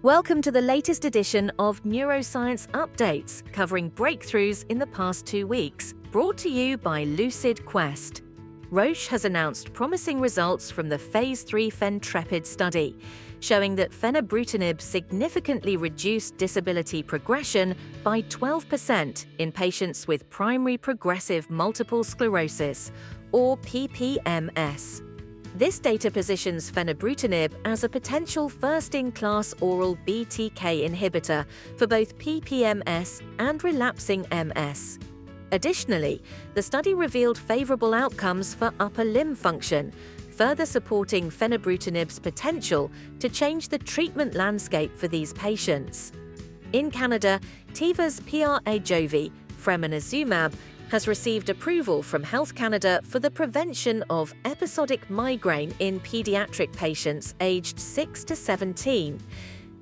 Welcome to the latest edition of Neuroscience Updates, covering breakthroughs in the past 2 weeks, brought to you by Lucid Quest. Roche has announced promising results from the Phase III Fenebrutinib study, showing that Fenebrutinib significantly reduced disability progression by 12% in patients with primary progressive multiple sclerosis, or PPMS. This data positions Fenebrutinib as a potential first-in-class oral BTK inhibitor for both PPMS and relapsing MS. Additionally, the study revealed favorable outcomes for upper limb function, further supporting Fenebrutinib's potential to change the treatment landscape for these patients. In Canada, Teva's PrAJOVY, fremanezumab, has received approval from Health Canada for the prevention of episodic migraine in pediatric patients aged 6 to 17.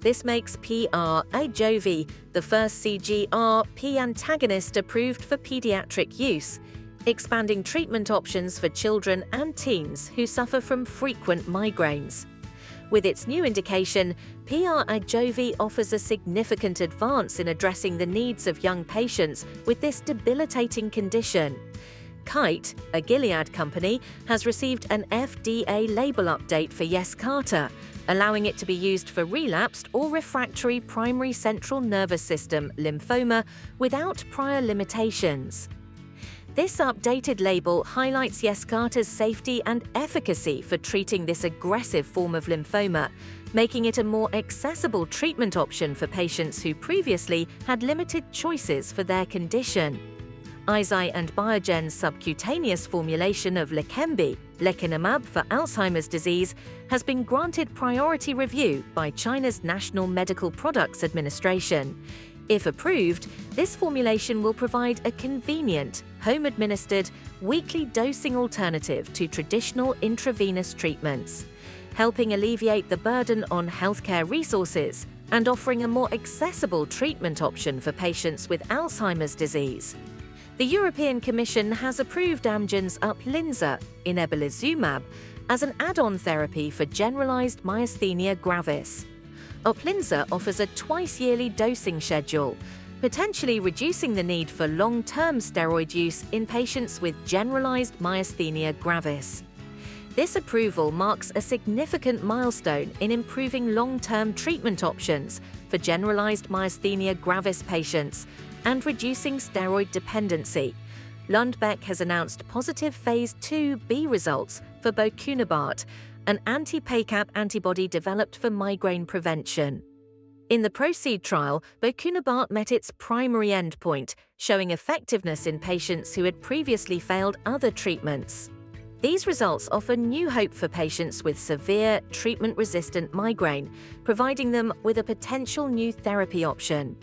This makes PrAJOVY the first CGRP antagonist approved for pediatric use, expanding treatment options for children and teens who suffer from frequent migraines. With its new indication, PrAJOVY offers a significant advance in addressing the needs of young patients with this debilitating condition. Kite, a Gilead company, has received an FDA label update for Yescarta, allowing it to be used for relapsed or refractory primary central nervous system lymphoma without prior limitations. This updated label highlights Yescarta's safety and efficacy for treating this aggressive form of lymphoma, making it a more accessible treatment option for patients who previously had limited choices for their condition. Eisai and Biogen's subcutaneous formulation of LEQEMBI, lecanemab for Alzheimer's disease, has been granted priority review by China's National Medical Products Administration. If approved, this formulation will provide a convenient, home-administered, weekly dosing alternative to traditional intravenous treatments, helping alleviate the burden on healthcare resources and offering a more accessible treatment option for patients with Alzheimer's disease. The European Commission has approved Amgen's UPLIZNA, inebilizumab, as an add-on therapy for generalized myasthenia gravis. UPLIZNA offers a twice-yearly dosing schedule, potentially reducing the need for long-term steroid use in patients with generalized myasthenia gravis. This approval marks a significant milestone in improving long-term treatment options for generalized myasthenia gravis patients and reducing steroid dependency. Lundbeck has announced positive Phase IIb results for bocunebart, an anti-PACAP antibody developed for migraine prevention. In the PROCEED trial, bocunebart met its primary endpoint, showing effectiveness in patients who had previously failed other treatments. These results offer new hope for patients with severe, treatment-resistant migraine, providing them with a potential new therapy option.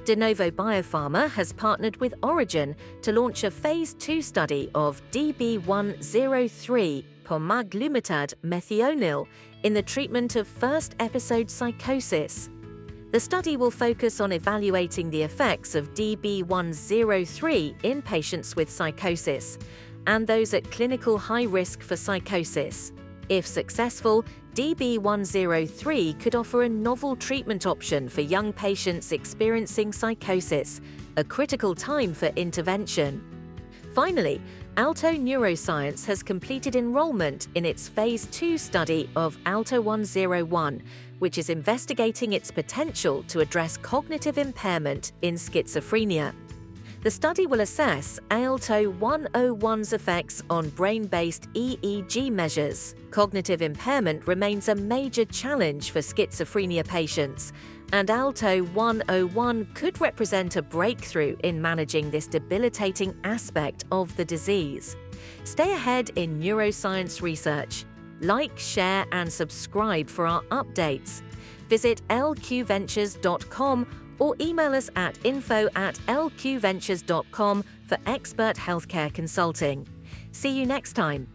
Denovo Biopharma has partnered with Orygen to launch a Phase II study of DB103 pomaglutide methionine in the treatment of first episode psychosis. The study will focus on evaluating the effects of DB103 in patients with psychosis and those at clinical high risk for psychosis. If successful, DB103 could offer a novel treatment option for young patients experiencing psychosis, a critical time for intervention. Finally, Alto Neuroscience has completed enrollment in its Phase II study of Alto 101, which is investigating its potential to address cognitive impairment in schizophrenia. The study will assess Alto 101's effects on brain-based EEG measures. Cognitive impairment remains a major challenge for schizophrenia patients, and Alto 101 could represent a breakthrough in managing this debilitating aspect of the disease. Stay ahead in neuroscience research. Like, share, and subscribe for our updates. Visit lqventures.com or email us at info@lqventures.com for expert healthcare consulting. See you next time.